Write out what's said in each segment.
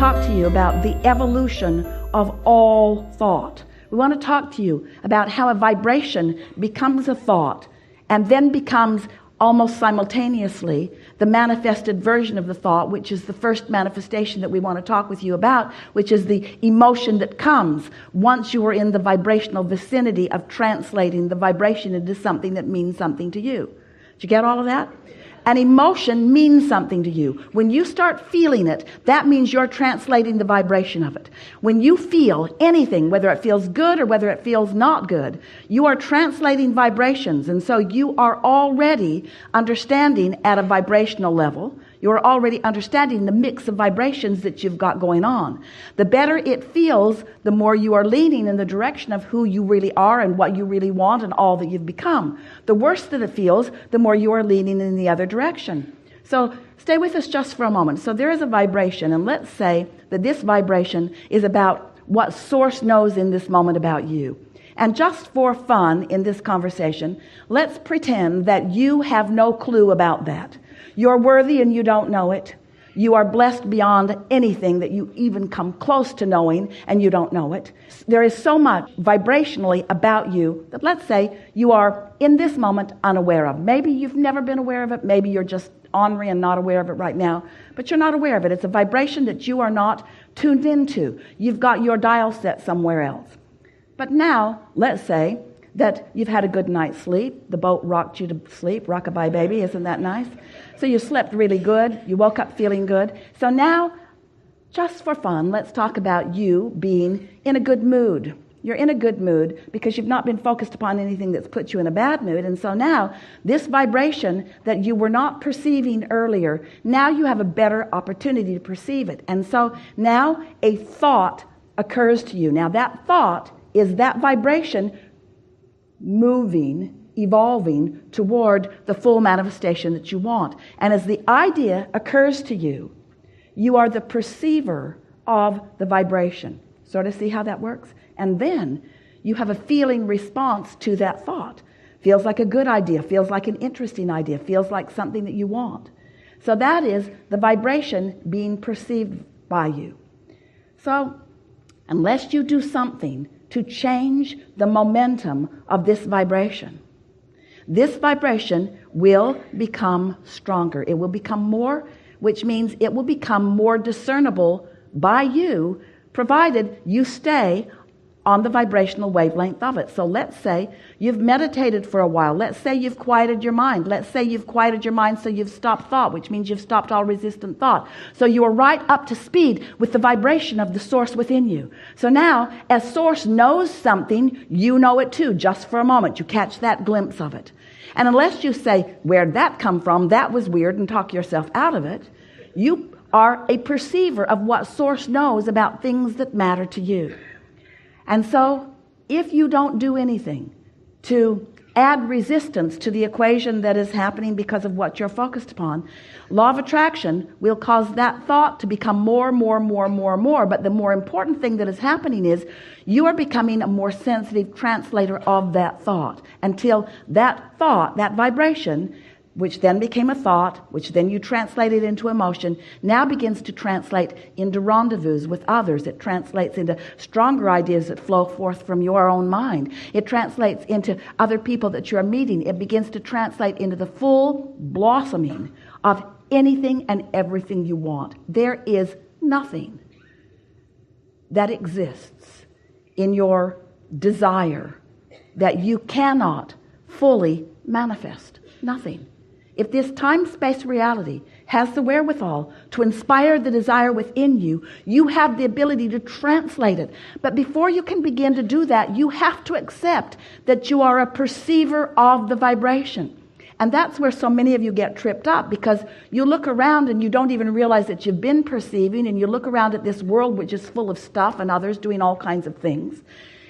talk to you about the evolution of all thought. We want to talk to you about how a vibration becomes a thought and then becomes almost simultaneously the manifested version of the thought, which is the first manifestation that we want to talk with you about, which is the emotion that comes once you are in the vibrational vicinity of translating the vibration into something that means something to you. Did you get all of that? An emotion means something to you. When you start feeling it, that means you're translating the vibration of it. When you feel anything, whether it feels good or whether it feels not good, you are translating vibrations. And so you are already understanding at a vibrational level. You're already understanding the mix of vibrations that you've got going on. The better it feels, the more you are leaning in the direction of who you really are and what you really want and all that you've become. The worse that it feels, the more you are leaning in the other direction. So stay with us just for a moment. So there is a vibration, and let's say that this vibration is about what Source knows in this moment about you. And just for fun in this conversation, let's pretend that you have no clue about that. You're worthy and you don't know it. You are blessed beyond anything that you even come close to knowing, and you don't know it. There is so much vibrationally about you that, let's say, you are in this moment unaware of. Maybe you've never been aware of it. Maybe you're just ornery and not aware of it right now, but you're not aware of it. It's a vibration that you are not tuned into. You've got your dial set somewhere else. But now, let's say that you've had a good night's sleep. The boat rocked you to sleep. Rockabye baby, isn't that nice? So you slept really good. You woke up feeling good. So now, just for fun, let's talk about you being in a good mood. You're in a good mood because you've not been focused upon anything that's put you in a bad mood. And so now, this vibration that you were not perceiving earlier, now you have a better opportunity to perceive it. And so now a thought occurs to you. Now that thought is that vibration moving, evolving toward the full manifestation that you want. And as the idea occurs to you, you are the perceiver of the vibration. Sort of see how that works? And then you have a feeling response to that thought. Feels like a good idea, feels like an interesting idea, feels like something that you want. So that is the vibration being perceived by you. So unless you do something to change the momentum of this vibration will become stronger. It will become more, which means it will become more discernible by you, provided you stay on the vibrational wavelength of it. So let's say you've meditated for a while. Let's say you've quieted your mind. Let's say you've quieted your mind so you've stopped thought, which means you've stopped all resistant thought. So you are right up to speed with the vibration of the Source within you. So now, as Source knows something, you know it too, just for a moment. You catch that glimpse of it. And unless you say, where'd that come from? That was weird, and talk yourself out of it, you are a perceiver of what Source knows about things that matter to you. And so, if you don't do anything to add resistance to the equation that is happening because of what you're focused upon, law of attraction will cause that thought to become more. But the more important thing that is happening is you are becoming a more sensitive translator of that thought until that thought, that vibration, which then became a thought, which then you translated into emotion, now begins to translate into rendezvous with others. It translates into stronger ideas that flow forth from your own mind. It translates into other people that you're meeting. It begins to translate into the full blossoming of anything and everything you want. There is nothing that exists in your desire that you cannot fully manifest. Nothing. If this time-space reality has the wherewithal to inspire the desire within you, you have the ability to translate it. But before you can begin to do that, you have to accept that you are a perceiver of the vibration. And that's where so many of you get tripped up, because you look around and you don't even realize that you've been perceiving, and you look around at this world which is full of stuff and others doing all kinds of things.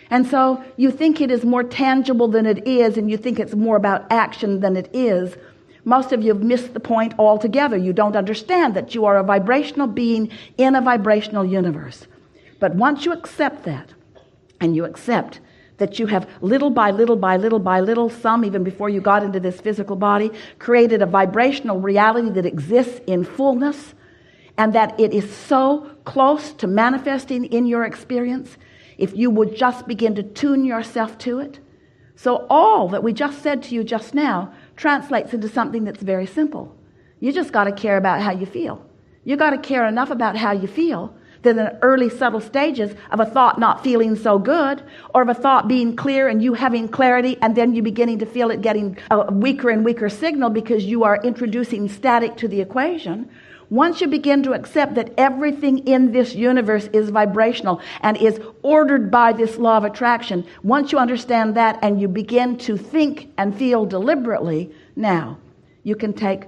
And so you think it is more tangible than it is, and you think it's more about action than it is. Most of you have missed the point altogether. You don't understand that you are a vibrational being in a vibrational universe. But once you accept that, and you accept that you have little by little, some even before you got into this physical body, created a vibrational reality that exists in fullness, and that it is so close to manifesting in your experience if you would just begin to tune yourself to it. So all that we just said to you just now translates into something that's very simple. You just got to care about how you feel. You got to care enough about how you feel that in the early subtle stages of a thought not feeling so good, or of a thought being clear and you having clarity, and then you beginning to feel it getting a weaker and weaker signal because you are introducing static to the equation. Once you begin to accept that everything in this universe is vibrational and is ordered by this law of attraction, once you understand that and you begin to think and feel deliberately, now you can take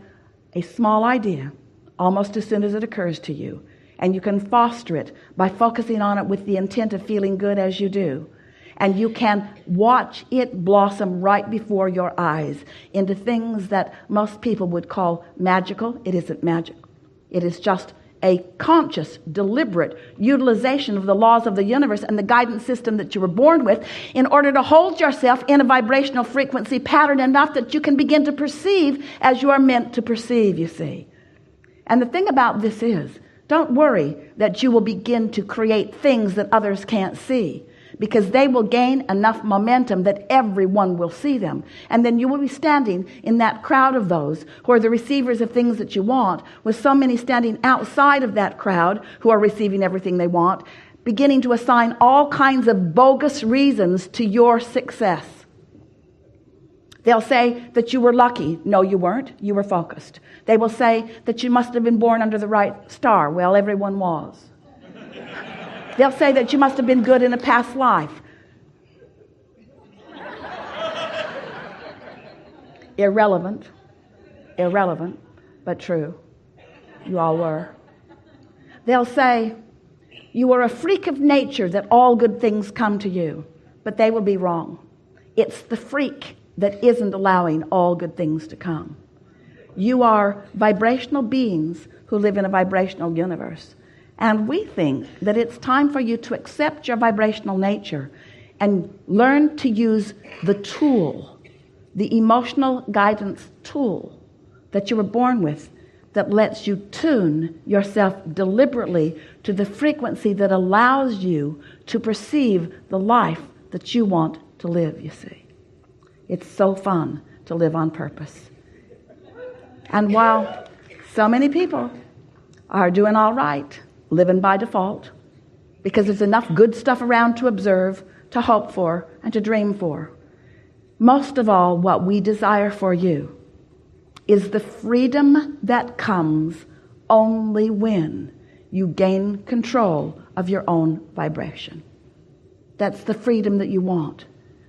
a small idea almost as soon as it occurs to you, and you can foster it by focusing on it with the intent of feeling good as you do. And you can watch it blossom right before your eyes into things that most people would call magical. It isn't magical. It is just a conscious, deliberate utilization of the laws of the universe and the guidance system that you were born with in order to hold yourself in a vibrational frequency pattern enough that you can begin to perceive as you are meant to perceive, you see. And the thing about this is, don't worry that you will begin to create things that others can't see, because they will gain enough momentum that everyone will see them. And then you will be standing in that crowd of those who are the receivers of things that you want, with so many standing outside of that crowd who are receiving everything they want, beginning to assign all kinds of bogus reasons to your success. They'll say that you were lucky. No, you weren't. You were focused. They will say that you must have been born under the right star. Well, everyone was. They'll say that you must have been good in a past life. Irrelevant, but true. You all were. They'll say you were a freak of nature, that all good things come to you. But they will be wrong. It's the freak that isn't allowing all good things to come. You are vibrational beings who live in a vibrational universe. And we think that it's time for you to accept your vibrational nature and learn to use the tool, the emotional guidance tool that you were born with, that lets you tune yourself deliberately to the frequency that allows you to perceive the life that you want to live, you see. It's so fun to live on purpose. And while so many people are doing all right, living by default, because there's enough good stuff around to observe, to hope for, and to dream for, most of all, what we desire for you is the freedom that comes only when you gain control of your own vibration. That's the freedom that you want.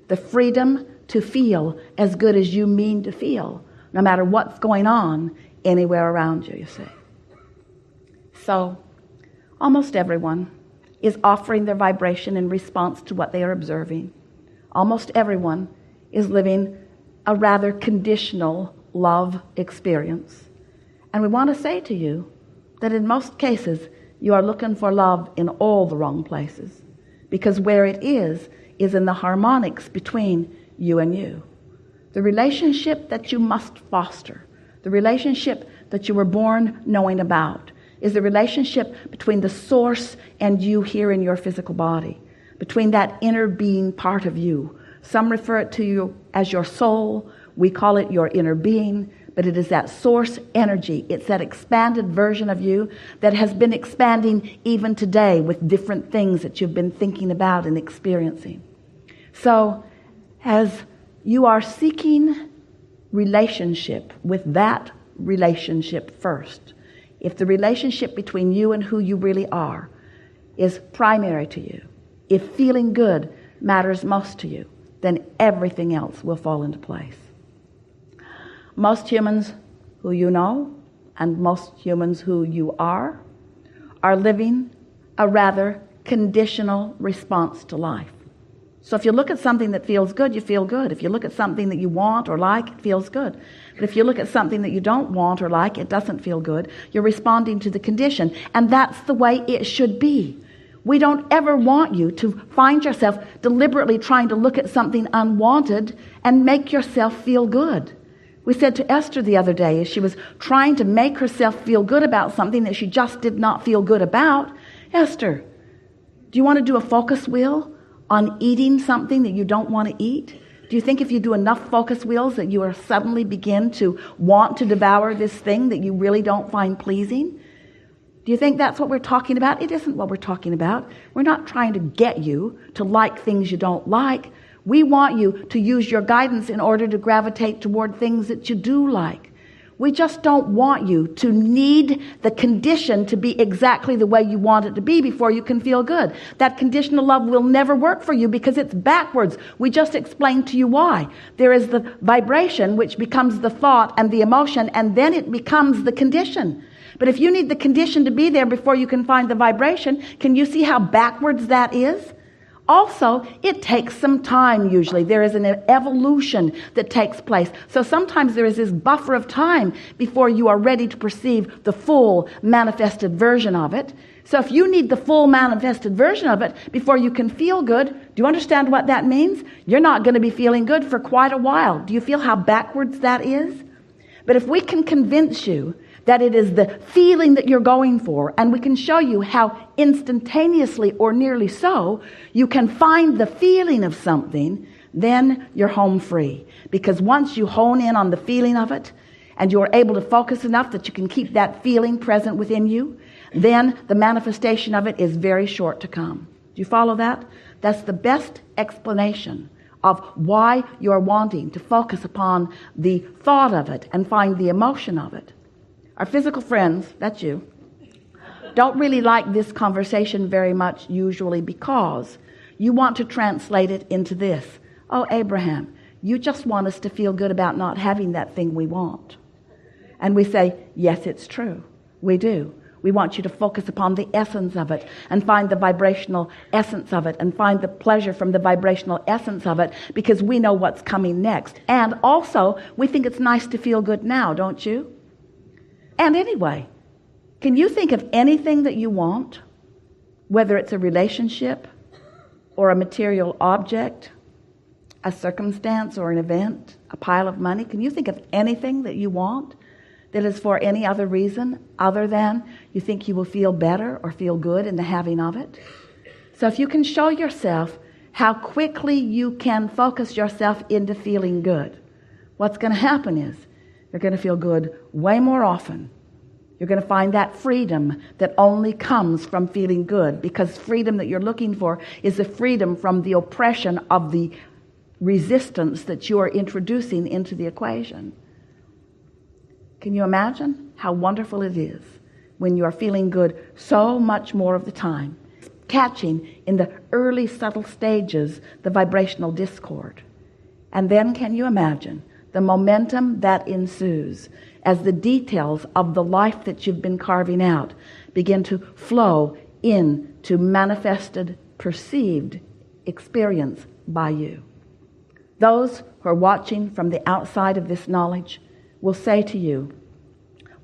The freedom to feel as good as you mean to feel, no matter what's going on anywhere around you, you see. So, almost everyone is offering their vibration in response to what they are observing. Almost everyone is living a rather conditional love experience. And we want to say to you that in most cases, you are looking for love in all the wrong places, because where it is in the harmonics between you and you. The relationship that you must foster, the relationship that you were born knowing about, is the relationship between the source and you here in your physical body, between that inner being part of you. Some refer it to you as your soul. We call it your inner being, but it is that source energy. It's that expanded version of you that has been expanding even today with different things that you've been thinking about and experiencing. So, as you are seeking relationship with that relationship first, if the relationship between you and who you really are is primary to you, if feeling good matters most to you, then everything else will fall into place. Most humans who you know and most humans who you are living a rather conditional response to life. So if you look at something that feels good, you feel good. If you look at something that you want or like, it feels good. But if you look at something that you don't want or like, it doesn't feel good. You're responding to the condition. And that's the way it should be. We don't ever want you to find yourself deliberately trying to look at something unwanted and make yourself feel good. We said to Esther the other day, as she was trying to make herself feel good about something that she just did not feel good about, Esther, do you want to do a focus wheel on eating something that you don't want to eat? Do you think if you do enough focus wheels that you will suddenly begin to want to devour this thing that you really don't find pleasing? Do you think that's what we're talking about? It isn't what we're talking about. We're not trying to get you to like things you don't like. We want you to use your guidance in order to gravitate toward things that you do like. We just don't want you to need the condition to be exactly the way you want it to be before you can feel good. That conditional love will never work for you because it's backwards. We just explained to you why. There is the vibration, which becomes the thought and the emotion, and then it becomes the condition. But if you need the condition to be there before you can find the vibration, can you see how backwards that is? Also, it takes some time usually. There is an evolution that takes place. So sometimes there is this buffer of time before you are ready to perceive the full manifested version of it. So if you need the full manifested version of it before you can feel good, do you understand what that means? You're not going to be feeling good for quite a while. Do you feel how backwards that is? But if we can convince you that it is the feeling that you're going for, and we can show you how instantaneously or nearly so you can find the feeling of something, then you're home free. Because once you hone in on the feeling of it, and you're able to focus enough that you can keep that feeling present within you, then the manifestation of it is very short to come. Do you follow that? That's the best explanation of why you're wanting to focus upon the thought of it and find the emotion of it. Our physical friends, that's you, don't really like this conversation very much usually because you want to translate it into this. Oh, Abraham, you just want us to feel good about not having that thing we want. And we say, yes, it's true. We do. We want you to focus upon the essence of it and find the vibrational essence of it and find the pleasure from the vibrational essence of it because we know what's coming next. And also, we think it's nice to feel good now, don't you? And anyway, can you think of anything that you want, whether it's a relationship or a material object, a circumstance or an event, a pile of money? Can you think of anything that you want that is for any other reason other than you think you will feel better or feel good in the having of it? So if you can show yourself how quickly you can focus yourself into feeling good, what's going to happen is you're going to feel good way more often. You're going to find that freedom that only comes from feeling good, because freedom that you're looking for is the freedom from the oppression of the resistance that you are introducing into the equation. Can you imagine how wonderful it is when you are feeling good so much more of the time, catching in the early subtle stages the vibrational discord? And then can you imagine the momentum that ensues as the details of the life that you've been carving out begin to flow into manifested, perceived experience by you? Those who are watching from the outside of this knowledge will say to you,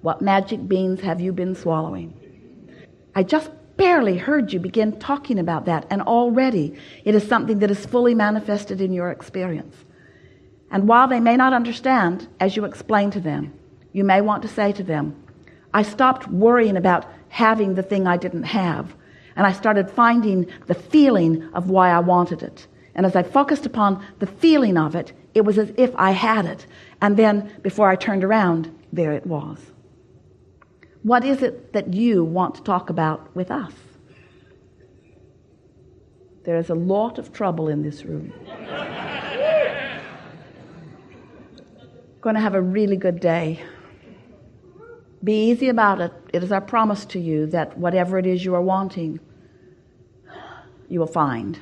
what magic beans have you been swallowing? I just barely heard you begin talking about that, and already it is something that is fully manifested in your experience. And while they may not understand, as you explain to them, you may want to say to them, I stopped worrying about having the thing I didn't have, and I started finding the feeling of why I wanted it. And as I focused upon the feeling of it, it was as if I had it. And then before I turned around, there it was. What is it that you want to talk about with us? There is a lot of trouble in this room. Going to have a really good day. Be easy about it. It is our promise to you that whatever it is you are wanting, you will find.